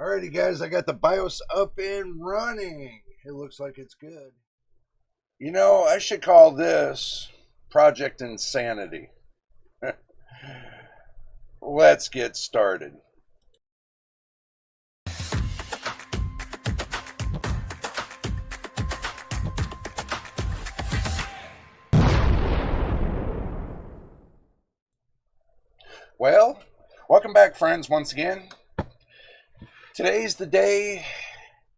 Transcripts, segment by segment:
Alrighty, guys, I got the BIOS up and running. It looks like it's good. You know, I should call this Project Insanity. Let's get started. Well, welcome back, friends, once again. Today's the day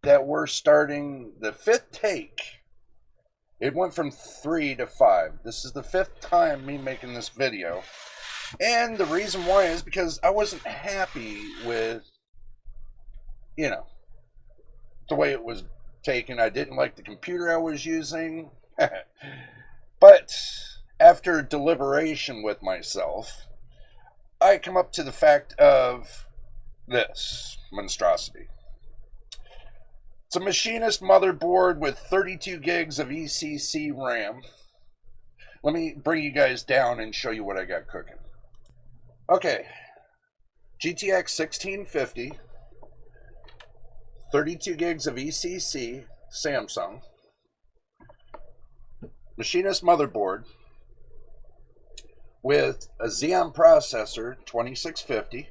that we're starting the fifth take. It went from 3 to 5. This is the fifth time me making this video. And the reason why is because I wasn't happy with, the way it was taken. I didn't like the computer I was using. But after deliberation with myself, I come up to the fact of this monstrosity. It's a machinist motherboard with 32 gigs of ECC RAM. Let me bring you guys down and show you what I got cooking. Okay, GTX 1650, 32 gigs of ECC, Samsung, machinist motherboard with a Xeon processor, 2650,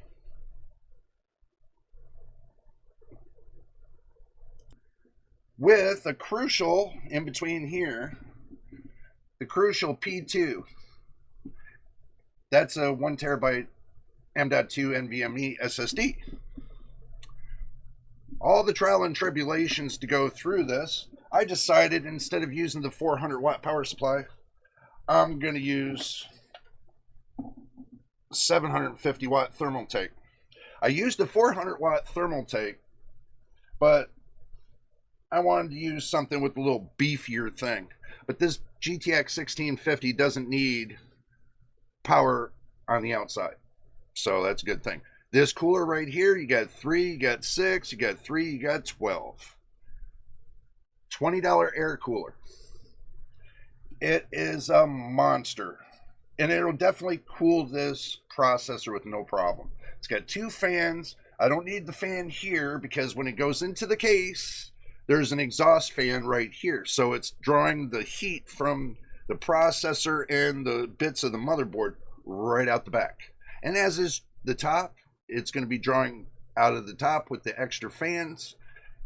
with a crucial in between here, the crucial P2. That's a 1 terabyte M.2 NVMe SSD. All the trial and tribulations to go through this, I decided instead of using the 400 watt power supply, I'm going to use 750 watt thermal take. I used the 400 watt thermal take, but I wanted to use something with a little beefier thing. But this GTX 1650 doesn't need power on the outside, so that's a good thing. This cooler right here, you got 3, you got 6, you got 3, you got 12. $20 air cooler. It is a monster, and it'll definitely cool this processor with no problem. It's got 2 fans. I don't need the fan here because when it goes into the case, there's an exhaust fan right here, so it's drawing the heat from the processor and the bits of the motherboard right out the back. And as is the top, it's going to be drawing out of the top with the extra fans,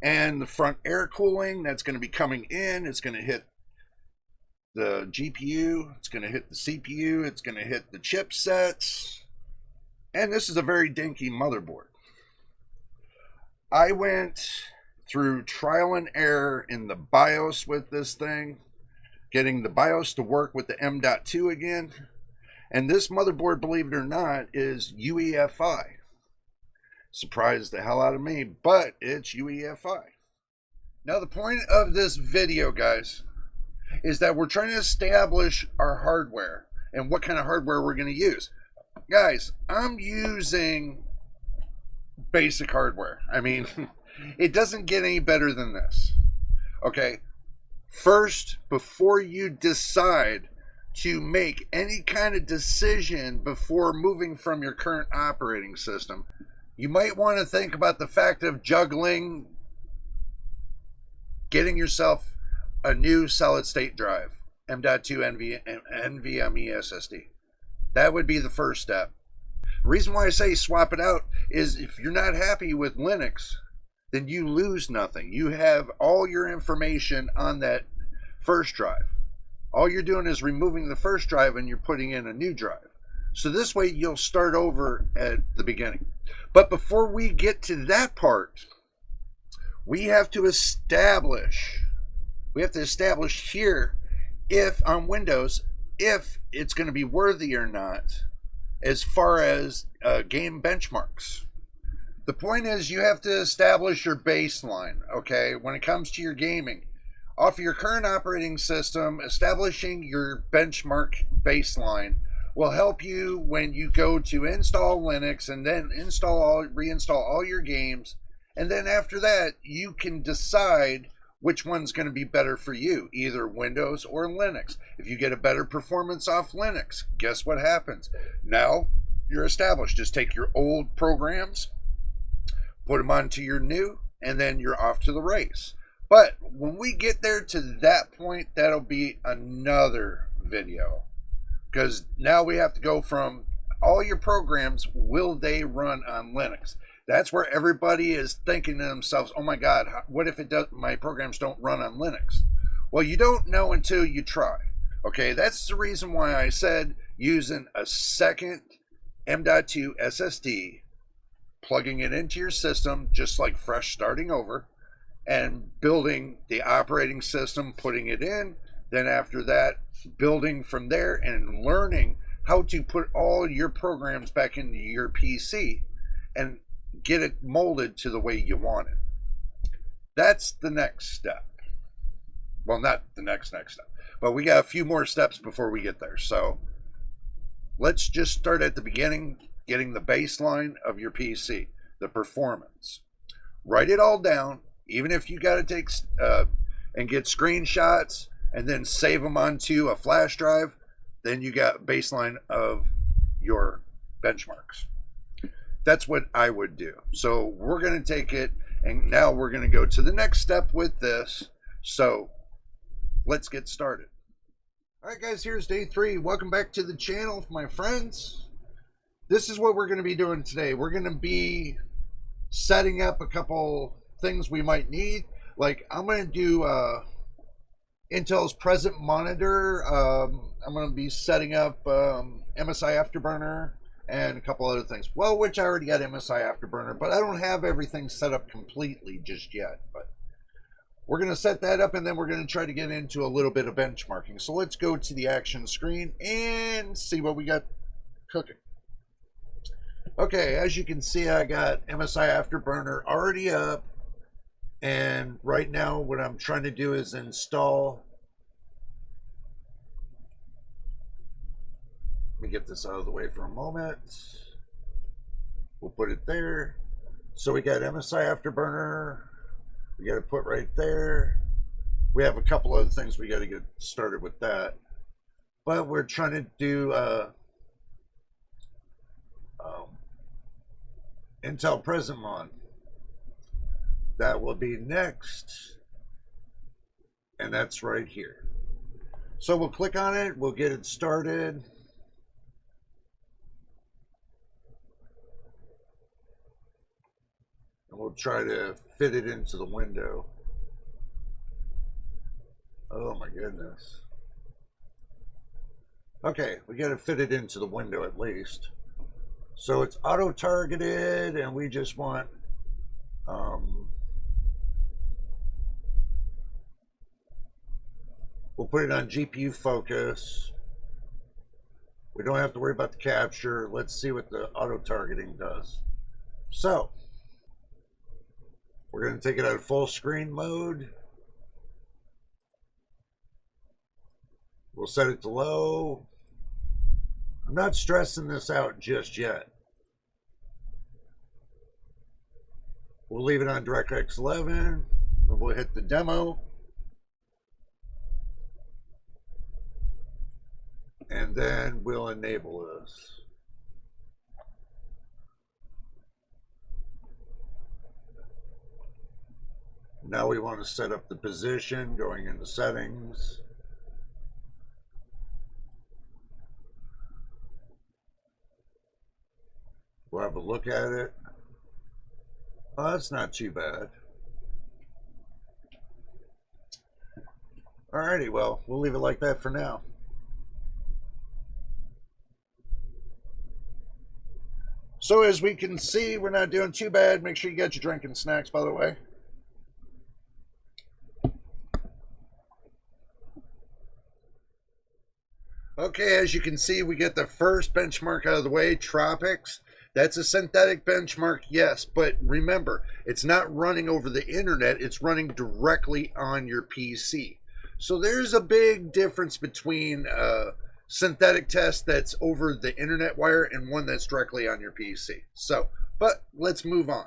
and the front air cooling that's going to be coming in. It's going to hit the GPU, it's going to hit the CPU, it's going to hit the chipsets, and this is a very dinky motherboard. I went through trial and error in the BIOS with this thing, getting the BIOS to work with the M.2 again. And this motherboard, believe it or not, is UEFI. Surprised the hell out of me, but it's UEFI. Now the point of this video, guys, is that we're trying to establish our hardware and what kind of hardware we're going to use. Guys, I'm using basic hardware. I mean, it doesn't get any better than this. Okay, first, before you decide to make any kind of decision before moving from your current operating system, you might want to think about the fact of juggling getting yourself a new solid state drive, M.2 NVMe SSD. That would be the first step. The reason why I say swap it out is if you're not happy with Linux, then you lose nothing. You have all your information on that first drive. All you're doing is removing the first drive and you're putting in a new drive. So this way you'll start over at the beginning. But before we get to that part, we have to establish here, if on Windows, if it's going to be worthy or not as far as game benchmarks. The point is you have to establish your baseline, okay, when it comes to your gaming. Off of your current operating system, establishing your benchmark baseline will help you when you go to install Linux and then reinstall all your games. And then after that, you can decide which one's going to be better for you, either Windows or Linux. If you get a better performance off Linux, guess what happens? Now you're established. Just take your old programs, put them onto your new, and then you're off to the race. But when we get there to that point, that'll be another video, because now we have to go from all your programs, will they run on Linux? That's where everybody is thinking to themselves, oh my God, what if it does, my programs don't run on Linux? Well, you don't know until you try. Okay, that's the reason why I said using a second M.2 SSD, plugging it into your system, just like fresh starting over, and building the operating system, putting it in, then after that, building from there and learning how to put all your programs back into your PC and get it molded to the way you want it. That's the next step. Well, not the next step, but we got a few more steps before we get there. So let's just start at the beginning, getting the baseline of your PC, the performance. Write it all down, even if you got to take and get screenshots and then save them onto a flash drive, then you got a baseline of your benchmarks. That's what I would do. So we're going to take it, and now we're going to go to the next step with this. So let's get started. All right, guys, here's day 3. Welcome back to the channel, my friends. This is what we're going to be doing today. We're going to be setting up a couple things we might need. Like, I'm going to do Intel's present monitor. I'm going to be setting up MSI Afterburner and a couple other things. Well, which I already got MSI Afterburner, but I don't have everything set up completely just yet. But we're going to set that up, and then we're going to try to get into a little bit of benchmarking. So let's go to the action screen and see what we got cooking. Okay, as you can see, I got MSI Afterburner already up. And right now, what I'm trying to do is install. Let me get this out of the way for a moment. We'll put it there. So we got MSI Afterburner. We got to put right there. We have a couple other things we got to get started with that. But we're trying to do Intel Present Mon. That will be next. And that's right here. So we'll click on it. We'll get it started. And we'll try to fit it into the window. Oh my goodness. Okay, we got to fit it into the window at least. So it's auto-targeted, and we just want we'll put it on GPU focus. We don't have to worry about the capture. Let's see what the auto-targeting does. So we're going to take it out of full screen mode. We'll set it to low. I'm not stressing this out just yet. We'll leave it on DirectX 11. And we'll hit the demo. And then we'll enable this. Now we want to set up the position, going into settings. We'll have a look at it. Oh, that's not too bad. Alrighty, well, we'll leave it like that for now. So as we can see, we're not doing too bad. Make sure you get your drink and snacks, by the way. Okay, as you can see, we get the first benchmark out of the way, Tropics. That's a synthetic benchmark, yes, but remember, it's not running over the internet, it's running directly on your PC. So there's a big difference between a synthetic test that's over the internet wire and one that's directly on your PC. So, but let's move on.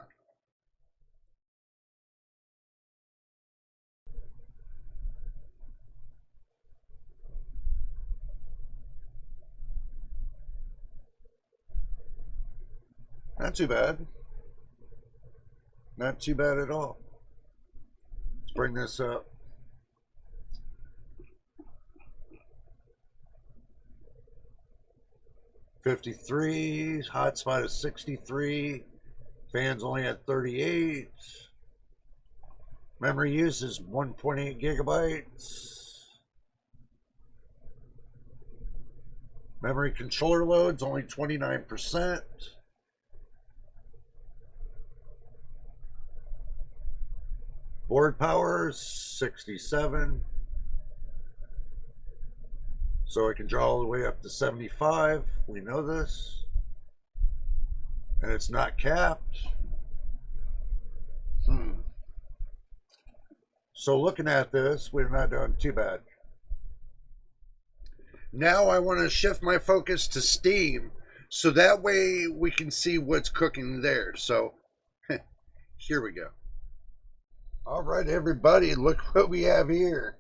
Not too bad. Not too bad at all. Let's bring this up. $53, hotspot is 63, fans only at 38. Memory use is 1.8 gigabytes. Memory controller load's only 29%. Board power is 67. So I can draw all the way up to 75. We know this. And it's not capped. So looking at this, we're not doing too bad. Now I want to shift my focus to Steam, so that way we can see what's cooking there. So here we go. All right, everybody, look what we have here.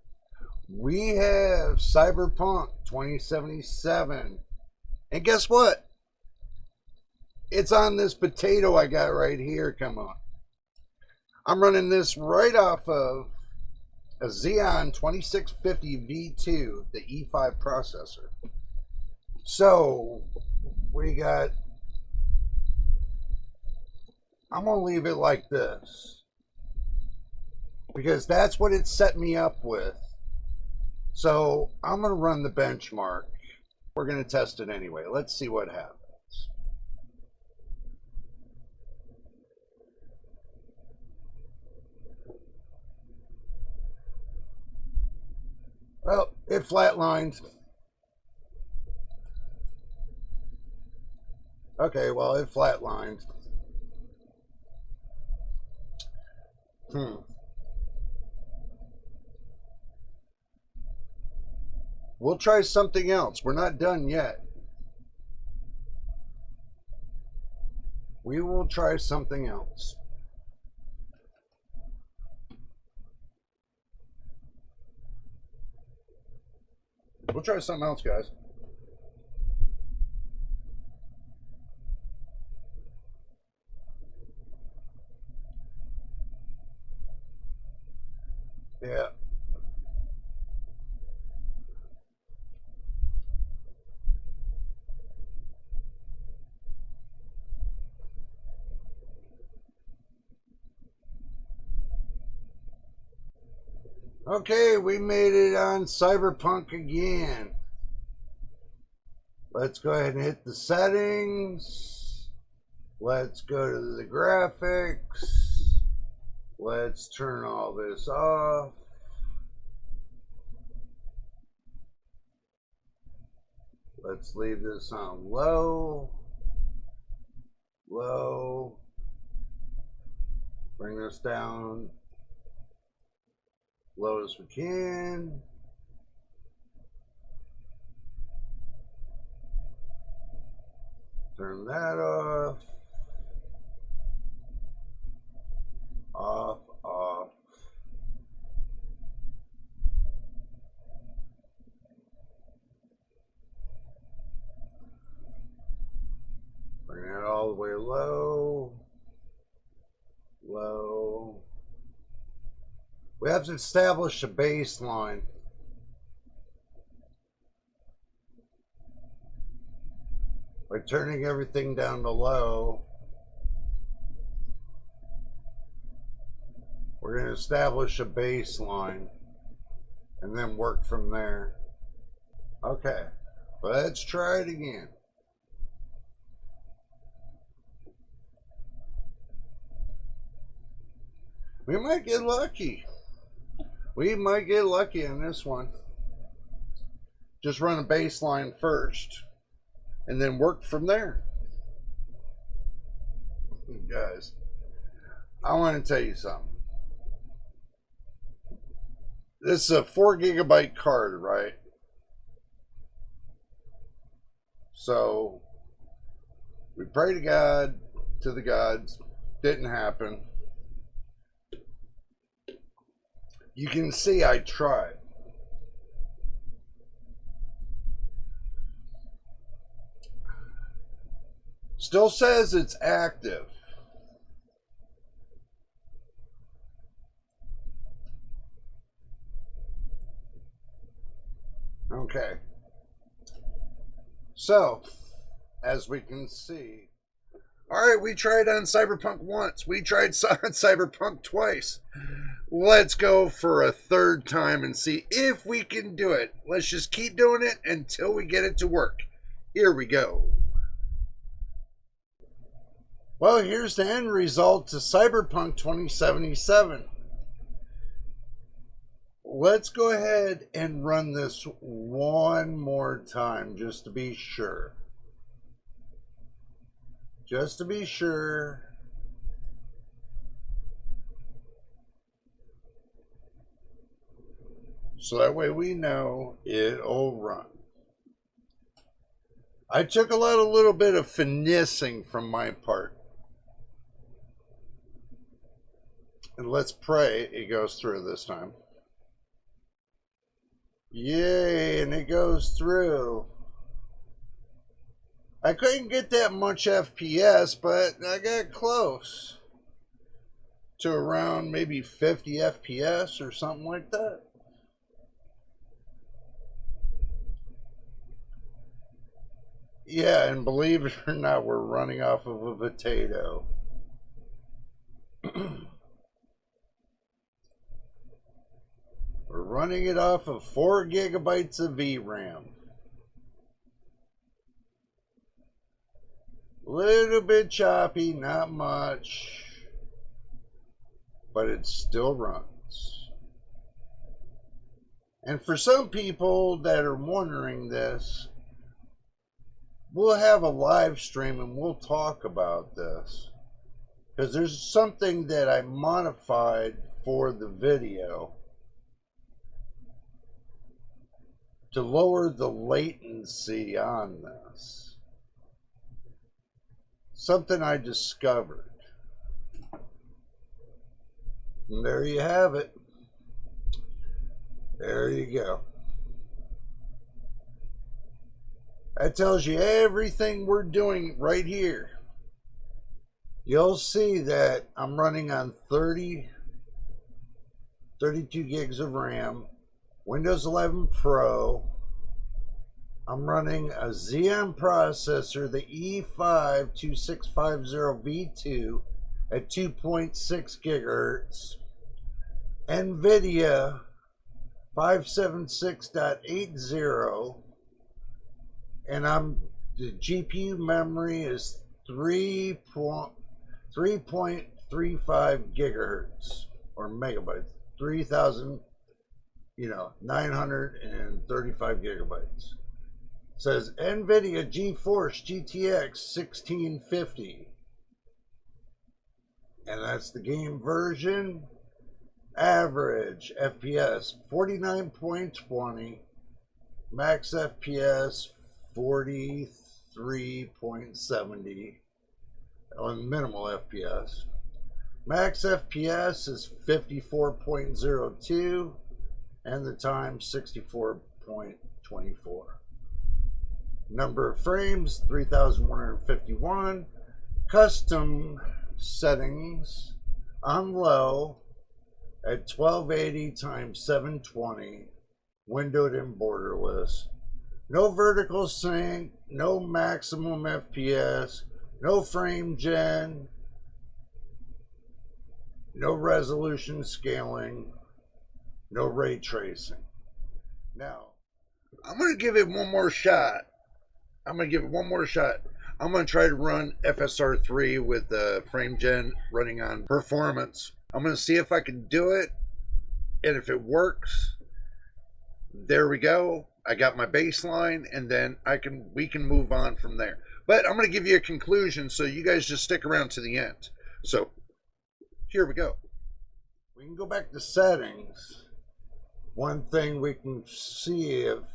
We have Cyberpunk 2077. And guess what? It's on this potato I got right here. Come on. I'm running this right off of a Xeon 2650 V2, the E5 processor. So we got, I'm going to leave it like this, because that's what it set me up with. So I'm going to run the benchmark. We're going to test it anyway. Let's see what happens. Well, it flatlined. Okay, well, it flatlined. We'll try something else. We're not done yet. We will try something else. We'll try something else, guys. Yeah. Okay, we made it on Cyberpunk again. Let's go ahead and hit the settings. Let's go to the graphics. Let's turn all this off. Let's leave this on low. Low. Bring this down low as we can. Turn that off. Off, off. Bring that all the way low. Low. We have to establish a baseline. By turning everything down to low, we're going to establish a baseline and then work from there. Okay, let's try it again. We might get lucky. We might get lucky in this one. Just run a baseline first and then work from there. Guys, I want to tell you something. This is a 4 gigabyte card, right? So we pray to God, to the gods. Didn't happen. You can see I tried. Still says it's active. Okay. So, as we can see, all right, we tried on Cyberpunk once. We tried on Cyberpunk twice. Let's go for a third time and see if we can do it. Let's just keep doing it until we get it to work. Here we go. Well, here's the end result to Cyberpunk 2077. Let's go ahead and run this one more time just to be sure. Just to be sure. So that way we know it'll run. I took a little bit of finessing from my part. And let's pray it goes through this time. Yay, and it goes through. I couldn't get that much FPS, but I got close to around maybe 50 FPS or something like that. Yeah, and believe it or not, we're running off of a potato. We're running it off of 4 gigabytes of VRAM. Little bit choppy, not much, but it still runs. And for some people that are wondering this, we'll have a live stream and we'll talk about this, because there's something that I modified for the video to lower the latency on this. Something I discovered. And there you have it. There you go. That tells you everything we're doing right here. You'll see that I'm running on 32 gigs of RAM, Windows 11 Pro. I'm running a Xeon processor, the E5-2650V2 at 2.6 gigahertz. NVIDIA 576.80, and the GPU memory is 3.35 gigahertz or megabytes, 3,935 gigabytes. It says NVIDIA GeForce GTX 1650, and that's the game version. Average FPS 49.20, max FPS 43.70 on minimal FPS. Max FPS is 54.02 and the time 64.24. Number of frames 3,151. Custom settings on low at 1280 times 720, windowed and borderless. No vertical sync, no maximum FPS, no frame gen, no resolution scaling, no ray tracing. Now, I'm going to give it one more shot. I'm going to try to run FSR3 with the frame gen running on performance. I'm going to see if I can do it, and if it works, there we go. I got my baseline, and then we can move on from there. But I'm going to give you a conclusion, so you guys just stick around to the end. So here we go. We can go back to settings. One thing we can see if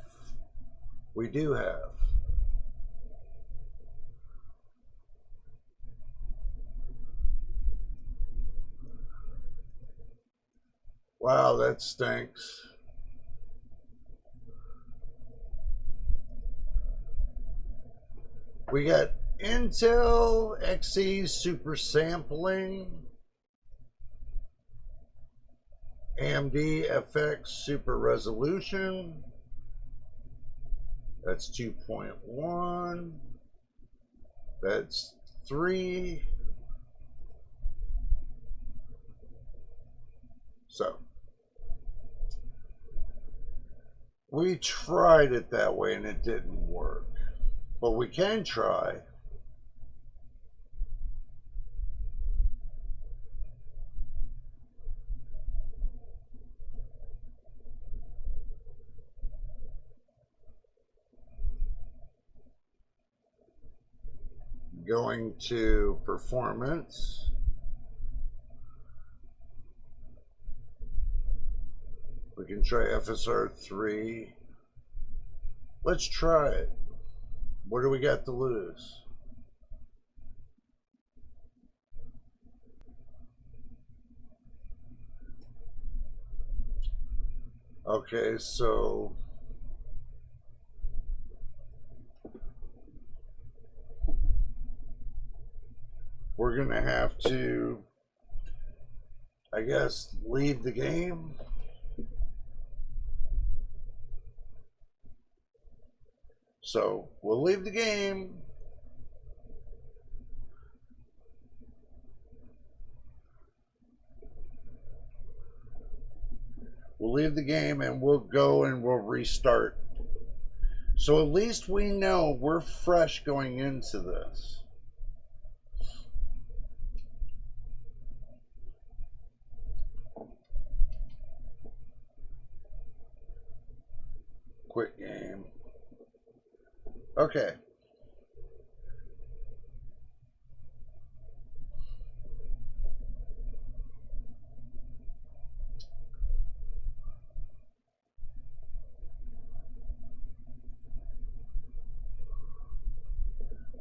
we do have. Wow, that stinks. We got Intel Xe super sampling, AMD FX super resolution, That's 2.1. That's 3. So we tried it that way and it didn't work. But we can try. Going to performance. We can try FSR 3. Let's try it. What do we got to lose? Okay, so we're going to have to, I guess, leave the game. So we'll leave the game. We'll leave the game and we'll go and we'll restart. So at least we know we're fresh going into this. Quick game. Okay.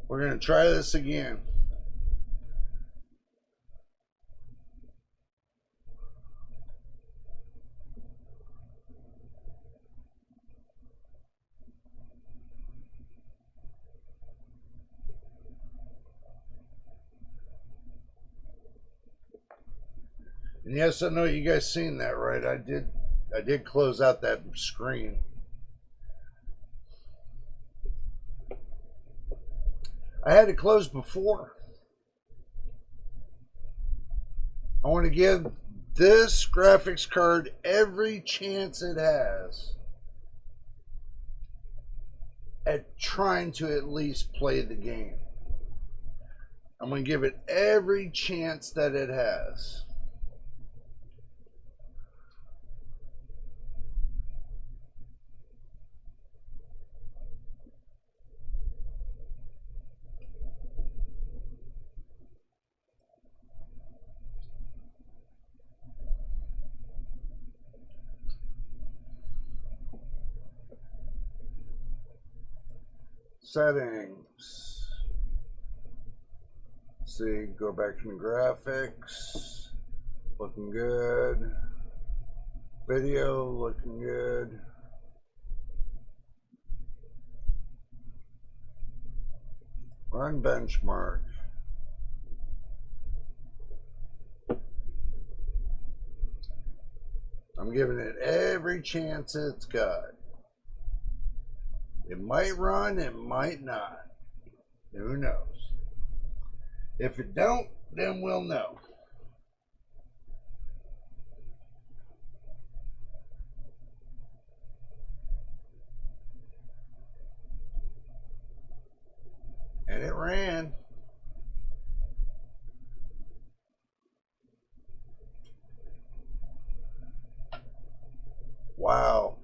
We're going to try this again. And yes, I know you guys seen that, right? I did close out that screen. I had it closed before. I want to give this graphics card every chance it has at trying to at least play the game. I'm going to give it every chance that it has. Settings. See, go back to the graphics. Looking good. Video looking good. Run benchmark. I'm giving it every chance it's got. It might run, it might not. Who knows? If it don't, then we'll know. And it ran. Wow.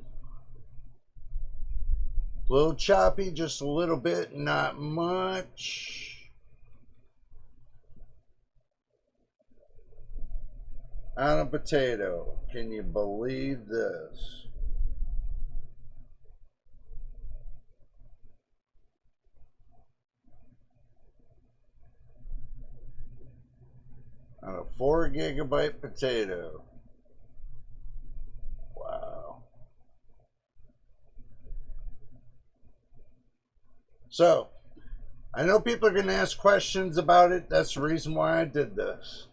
A little choppy, just a little bit, not much. On a potato. Can you believe this? On a 4 gigabyte potato. Wow. So, I know people are going to ask questions about it. That's the reason why I did this.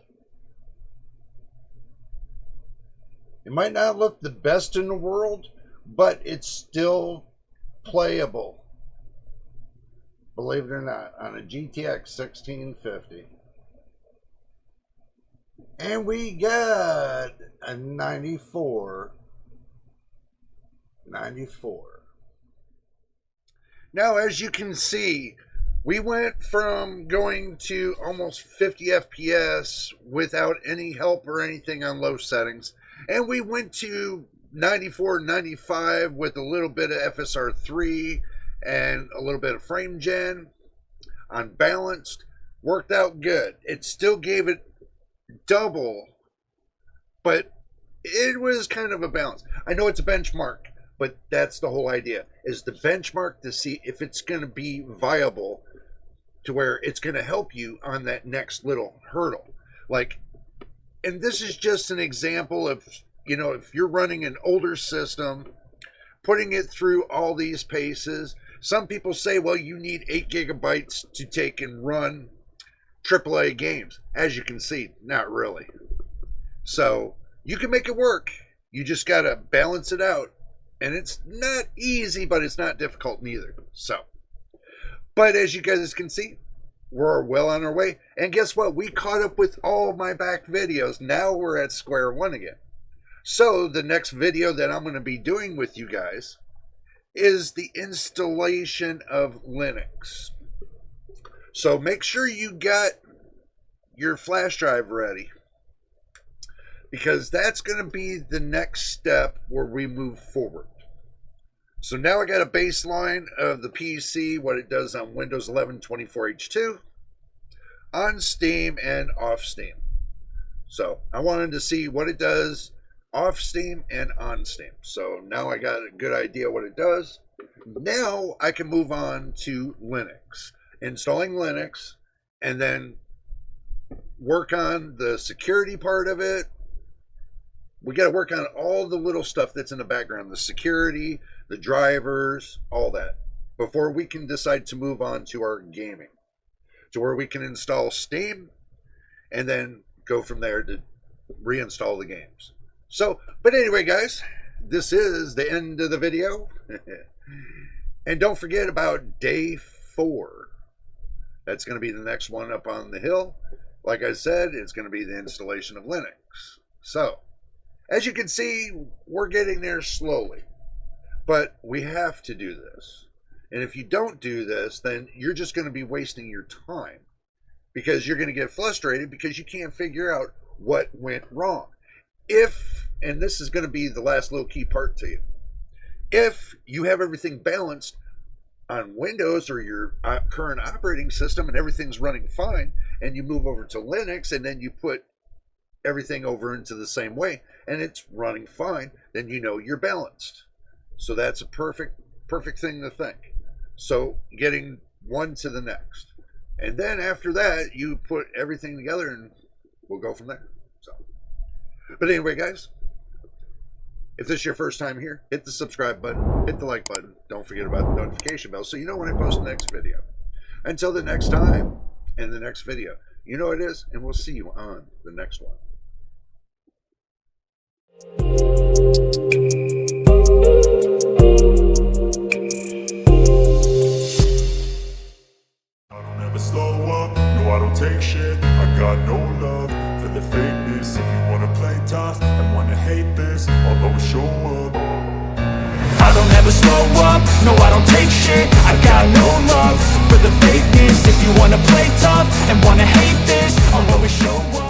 It might not look the best in the world, but it's still playable, believe it or not, on a GTX 1650. And we got a 94. Now, as you can see, we went from going to almost 50 FPS without any help or anything on low settings, and we went to 94, 95 with a little bit of FSR3 and a little bit of frame gen. Unbalanced, worked out good. It still gave it double, but it was kind of a balance. I know it's a benchmark, but that's the whole idea, is the benchmark to see if it's going to be viable to where it's going to help you on that next little hurdle. Like, and this is just an example of, you know, if you're running an older system, putting it through all these paces. Some people say, well, you need 8 gigabytes to take and run AAA games. As you can see, not really. So you can make it work. You just got to balance it out. And it's not easy, but it's not difficult neither. So, but as you guys can see, we're well on our way. And guess what? We caught up with all my back videos. Now we're at square one again. So the next video that I'm going to be doing with you guys is the installation of Linux. So make sure you got your flash drive ready, because that's going to be the next step where we move forward. So now I got a baseline of the PC, what it does on Windows 11 24H2, on Steam and off Steam. So I wanted to see what it does off Steam and on Steam. So now I got a good idea what it does. Now I can move on to Linux, installing Linux, and then work on the security part of it. We got to work on all the little stuff that's in the background, the security, the drivers, all that, before we can decide to move on to our gaming, to where we can install Steam and then go from there to reinstall the games. So, but anyway, guys, this is the end of the video. And don't forget about day 4. That's going to be the next one up on the hill. Like I said, it's going to be the installation of Linux. So, as you can see, we're getting there slowly. But we have to do this. And if you don't do this, then you're just going to be wasting your time, because you're going to get frustrated because you can't figure out what went wrong. If, and this is going to be the last little key part to you, if you have everything balanced on Windows or your current operating system and everything's running fine, and you move over to Linux and then you put everything over into the same way and it's running fine, then you know you're balanced. So that's a perfect thing to think. So getting one to the next. And then after that, you put everything together and we'll go from there. So, but anyway, guys, if this is your first time here, hit the subscribe button, hit the like button. Don't forget about the notification bell so you know when I post the next video. Until the next time and the next video, you know what it is, and we'll see you on the next one. I don't ever slow up, no I don't take shit. I got no love for the fakeness. If you wanna play tough and wanna hate this, I'll always show up. I don't ever slow up, no I don't take shit. I got no love for the fakeness. If you wanna play tough and wanna hate this, I'll always show up.